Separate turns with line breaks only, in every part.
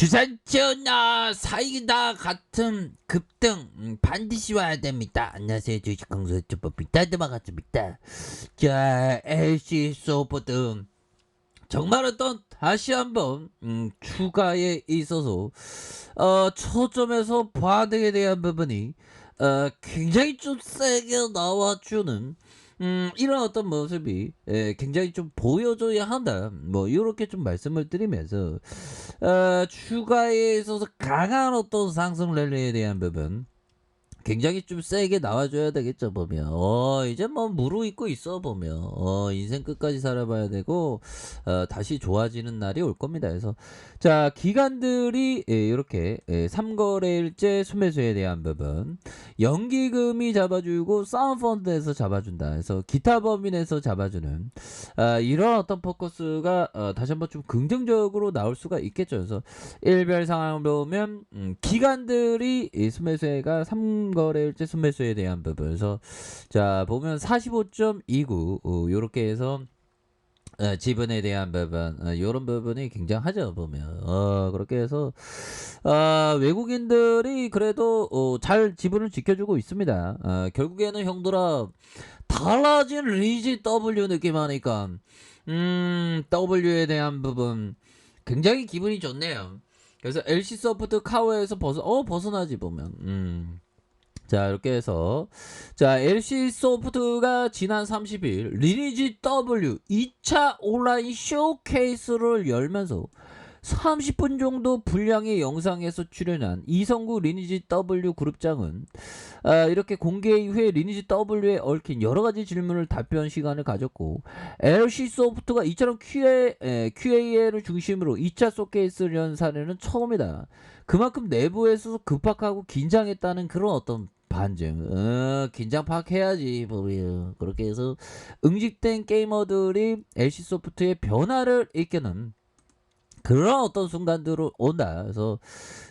주산지어나 사이다 같은 급등 반드시 와야 됩니다. 안녕하세요. 주식 강사 주법입니다. 반갑습니다. 자, LC 소프트 정말 어떤 다시 한번 추가에 있어서 초점에서 반등에 대한 부분이 굉장히 좀 세게 나와주는 이런 어떤 모습이 굉장히 좀 보여줘야 한다. 뭐 이렇게 좀 말씀을 드리면서 추가에 있어서 강한 어떤 상승 랠리에 대한 부분 굉장히 좀 세게 나와줘야 되겠죠 보면. 이제 뭐 무르익고 있어 보면. 인생 끝까지 살아봐야 되고 다시 좋아지는 날이 올 겁니다. 그래서 자, 기관들이 이렇게 3거래일째 순매수에 대한 부분, 연기금이 잡아주고 사운드펀드에서 잡아준다. 그래서 기타 범인에서 잡아주는 이런 어떤 포커스가 다시 한번 좀 긍정적으로 나올 수가 있겠죠. 그래서 일별 상황을 보면 기관들이 이 순매수가 3거래일째 순매수에 대한 부분, 그래서 자 보면 45.29 요렇게 해서 지분에 대한 부분, 요런 부분이 굉장하죠 보면. 그렇게 해서 외국인들이 그래도 잘 지분을 지켜주고 있습니다. 결국에는 형들아 달라진 리지 W 느낌 하니까 W에 대한 부분 굉장히 기분이 좋네요. 그래서 LC 소프트 카오에서 벗어나지 보면. 자, 이렇게 해서 자, LC 소프트가 지난 30일 리니지 W 2차 온라인 쇼케이스를 열면서 30분 정도 분량의 영상에서 출연한 이성구 리니지 W 그룹장은 이렇게 공개 이후에 리니지 W에 얽힌 여러가지 질문을 답변 시간을 가졌고, LC 소프트가 이처럼 QA를 중심으로 2차 쇼케이스를 연 사례는 처음이다. 그만큼 내부에서 급박하고 긴장했다는 그런 어떤 반증. 긴장 파악해야지 보면. 그렇게 해서 응집된 게이머들이 LC 소프트의 변화를 이끄는 그런 어떤 순간들로 온다. 그래서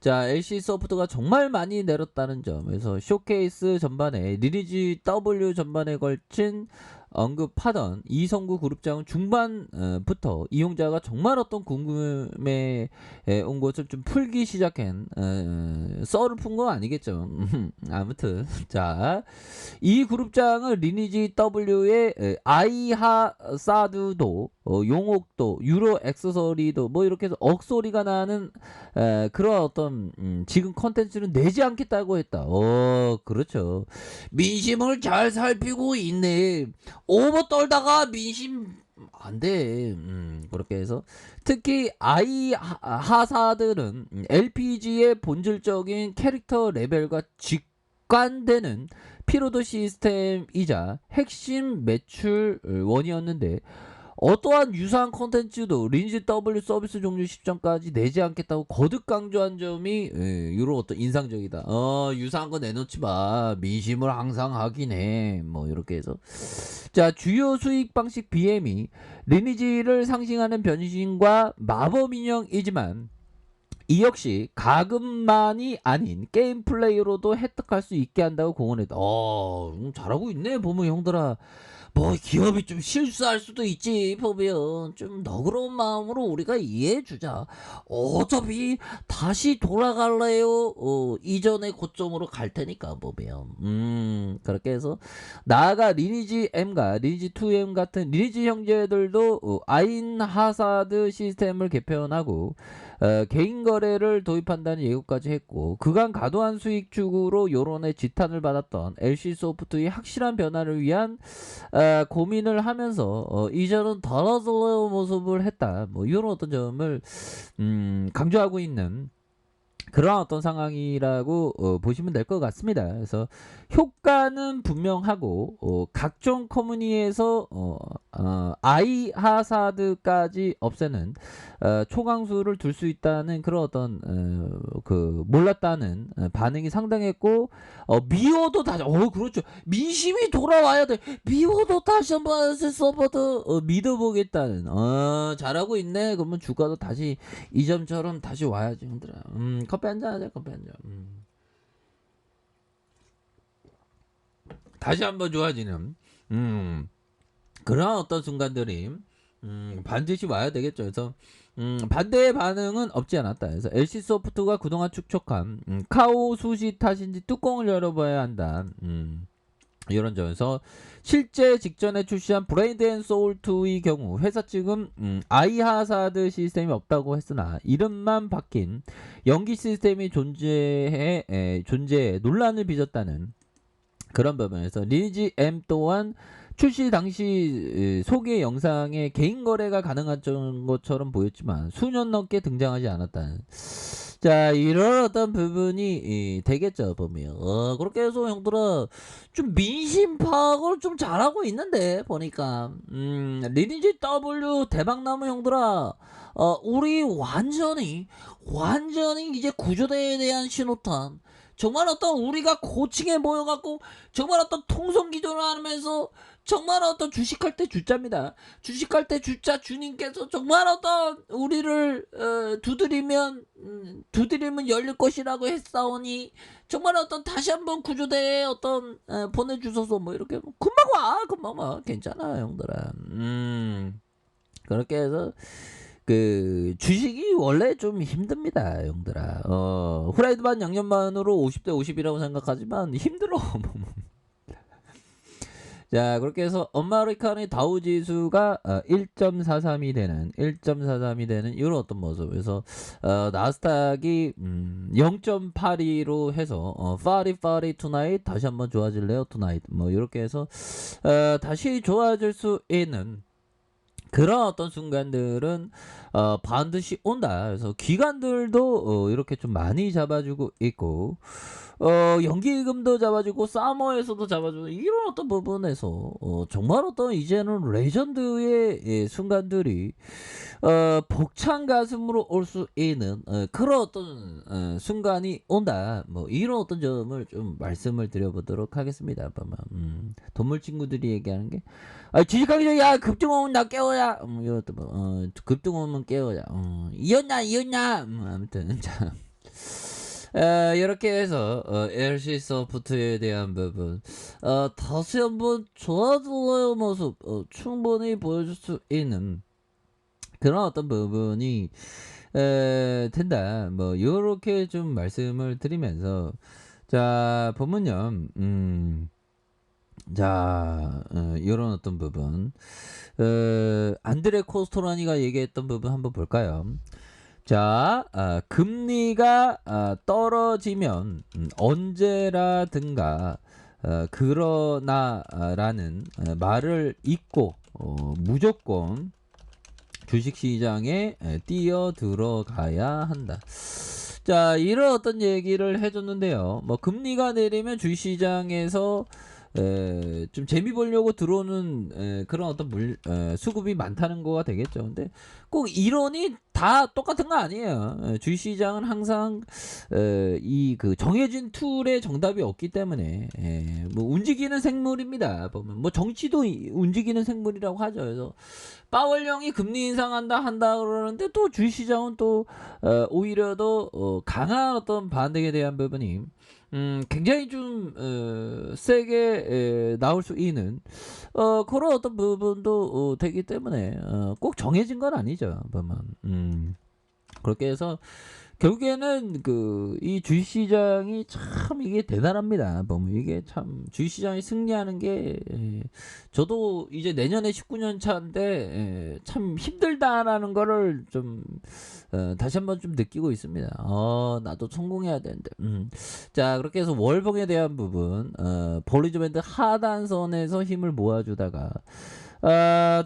자, LC 소프트가 정말 많이 내렸다는 점, 그래서 쇼케이스 전반에 리니지 W 전반에 걸친 언급하던 이성구 그룹장은 중반부터 이용자가 정말 어떤 궁금해 온 것을 좀 풀기 시작한 썰을 푼 건 아니겠죠. 아무튼 자, 이 그룹장은 리니지 W의 아이하사드도 용옥도 유로 액세서리도 뭐 이렇게 해서 억소리가 나는 그런 어떤 지금 컨텐츠는 내지 않겠다고 했다. 그렇죠. 민심을 잘 살피고 있네. 오버 떨다가 민심 안 돼. 그렇게 해서 특히 아이 하사들은 LPG의 본질적인 캐릭터 레벨과 직관되는 피로도 시스템이자 핵심 매출원이었는데, 어떠한 유사한 콘텐츠도 리니지 W 서비스 종료 시점까지 내지 않겠다고 거듭 강조한 점이 이런 어떤 인상적이다. 유사한 거 내놓지 마. 민심을 항상 확인해. 뭐 이렇게 해서 자, 주요 수익 방식 BM이 리니지를 상징하는 변신과 마법 인형이지만 이 역시 가금만이 아닌 게임 플레이로도 획득할 수 있게 한다고 공언했다. 잘하고 있네 보면 형들아. 뭐 기업이 좀 실수할 수도 있지 보면 좀 너그러운 마음으로 우리가 이해해주자. 어차피 다시 돌아갈래요. 이전의 고점으로 갈 테니까 보면. 그렇게 해서 나아가 리니지 M과 리니지 2M 같은 리니지 형제들도 아인 하사드 시스템을 개편하고 개인 거래를 도입한다는 예고까지 했고, 그간 과도한 수익 추구로 여론의 지탄을 받았던 LC 소프트의 확실한 변화를 위한 고민을 하면서 이전은 덜어들어 모습을 했다. 뭐 이런 어떤 점을 강조하고 있는 그런 어떤 상황이라고 보시면 될 것 같습니다. 그래서 효과는 분명하고 각종 커뮤니에서 아이 하사드까지 없애는 초강수를 둘 수 있다는 그런 어떤 그 몰랐다는 반응이 상당했고, 미워도 다시 그렇죠. 민심이 돌아와야 돼. 미워도 다시 한번 서버도 믿어보겠다는. 잘하고 있네. 그러면 주가도 다시 이점처럼 다시 와야지 힘들어. 커피 한잔 하자. 커피 한잔. 다시 한번 좋아지는 그런 어떤 순간들이 반드시 와야 되겠죠. 그래서 반대의 반응은 없지 않았다. 그래서 LC소프트가 그동안 축적한 카오 수시 탓인지 뚜껑을 열어봐야 한다. 이런 점에서 실제 직전에 출시한 브레이드 앤 소울 2의 경우 회사 측은 아이하사드 시스템이 없다고 했으나 이름만 바뀐 연기 시스템이 존재해 논란을 빚었다는 그런 부분에서 리니지 M 또한 출시 당시 소개 영상에 개인 거래가 가능한 것처럼 보였지만 수년 넘게 등장하지 않았다는, 자 이런 어떤 부분이 되겠죠 보면. 그렇게 해서 형들아 좀 민심 파악을 좀 잘하고 있는데 보니까 리니지 W 대박나무 형들아, 우리 완전히 이제 구조대에 대한 신호탄, 정말 어떤 우리가 고층에 모여갖고 정말 어떤 통성기조를 하면서 정말 어떤 주식할 때 주자입니다. 주식할 때 주자 주님께서 정말 어떤 우리를 두드리면 열릴 것이라고 했사오니 정말 어떤 다시 한번 구조대에 어떤 보내주소서 뭐 이렇게 금방 와 괜찮아 형들아. 그렇게 해서 그 주식이 원래 좀 힘듭니다 형들아. 후라이드 반 양념반으로 50대 50이라고 생각하지만 힘들어. 자 그렇게 해서 아메리칸의 다우지수가 1.43이 되는 이런 어떤 모습에서 나스닥이 0.82로 해서 파리 투나잇 다시 한번 좋아질래요 투나잇 뭐 이렇게 해서 다시 좋아질 수 있는 그런 어떤 순간들은 반드시 온다. 그래서 기관들도 이렇게 좀 많이 잡아주고 있고 연기금도 잡아주고 사머에서도 잡아주고 이런 어떤 부분에서 정말 어떤 이제는 레전드의 순간들이 벅찬 가슴으로 올 수 있는 그런 어떤 순간이 온다. 뭐 이런 어떤 점을 좀 말씀을 드려보도록 하겠습니다. 동물 친구들이 얘기하는 게 주식하기 전에 야 급등 오면 나 깨워야 이것도 급등 오면 깨워야 이었냐 아무튼 자 이렇게 해서 LC 소프트에 대한 부분 다시 한번 좋아질래요 모습 충분히 보여줄 수 있는 그런 어떤 부분이 된다. 뭐 요렇게 좀 말씀을 드리면서 자 보면요. 자 요런 어떤 부분 안드레 코스토라니가 얘기했던 부분 한번 볼까요? 자 금리가 떨어지면 언제라든가 그러나라는 말을 잊고 무조건 주식시장에 뛰어 들어가야 한다. 자 이런 어떤 얘기를 해줬는데요. 뭐 금리가 내리면 주식시장에서 좀 재미 보려고 들어오는 그런 어떤 수급이 많다는 거가 되겠죠. 근데 꼭 이론이 다 똑같은 거 아니에요. 주식시장은 항상 이 그 정해진 툴의 정답이 없기 때문에 뭐 움직이는 생물입니다. 보면 뭐 정치도 움직이는 생물이라고 하죠. 그래서 파월 형이 금리 인상한다 그러는데 또 주식시장은 또 오히려 더 강한 어떤 반등에 대한 부분이 굉장히 좀 세게 나올 수 있는 그런 어떤 부분도 되기 때문에 꼭 정해진 건 아니죠. 보면 그렇게 해서 결국에는 그 이 주식시장이 참 이게 대단합니다. 보면 이게 참 주식시장이 승리하는 게 저도 이제 내년에 19년 차인데 참 힘들다라는 거를 좀 다시 한번 좀 느끼고 있습니다. 나도 성공해야 되는데. 자 그렇게 해서 월봉에 대한 부분 볼리저 밴드 하단선에서 힘을 모아주다가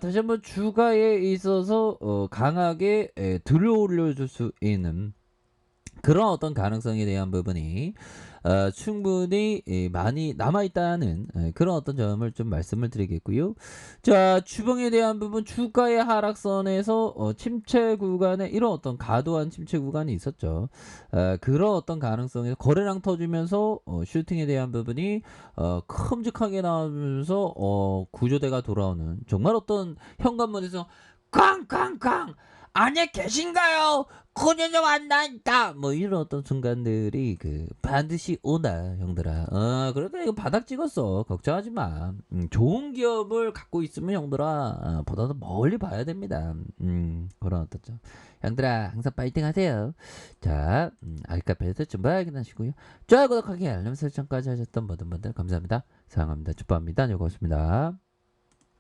다시 한번 주가에 있어서 강하게 들어올려줄 수 있는 그런 어떤 가능성에 대한 부분이 충분히 많이 남아있다는 그런 어떤 점을 좀 말씀을 드리겠고요. 자 주봉에 대한 부분 주가의 하락선에서 침체 구간에 이런 어떤 과도한 침체 구간이 있었죠. 그런 어떤 가능성에서 거래량 터지면서 슈팅에 대한 부분이 큼직하게 나오면서 구조대가 돌아오는 정말 어떤 현관문에서 꽝꽝꽝 안에 계신가요? 그녀는 왔나이다. 뭐 이런 어떤 순간들이 그 반드시 오나 형들아. 그래도 이거 바닥 찍었어. 걱정하지 마. 좋은 기업을 갖고 있으면 형들아 보다도 멀리 봐야 됩니다. 그런 어떤 좀 형들아 항상 파이팅 하세요. 자, 알카페에서 좀 봐야겠나시고요. 좋아요, 구독하기, 알림 설정까지 하셨던 모든 분들 감사합니다. 사랑합니다. 축복합니다. 즐거웠습니다.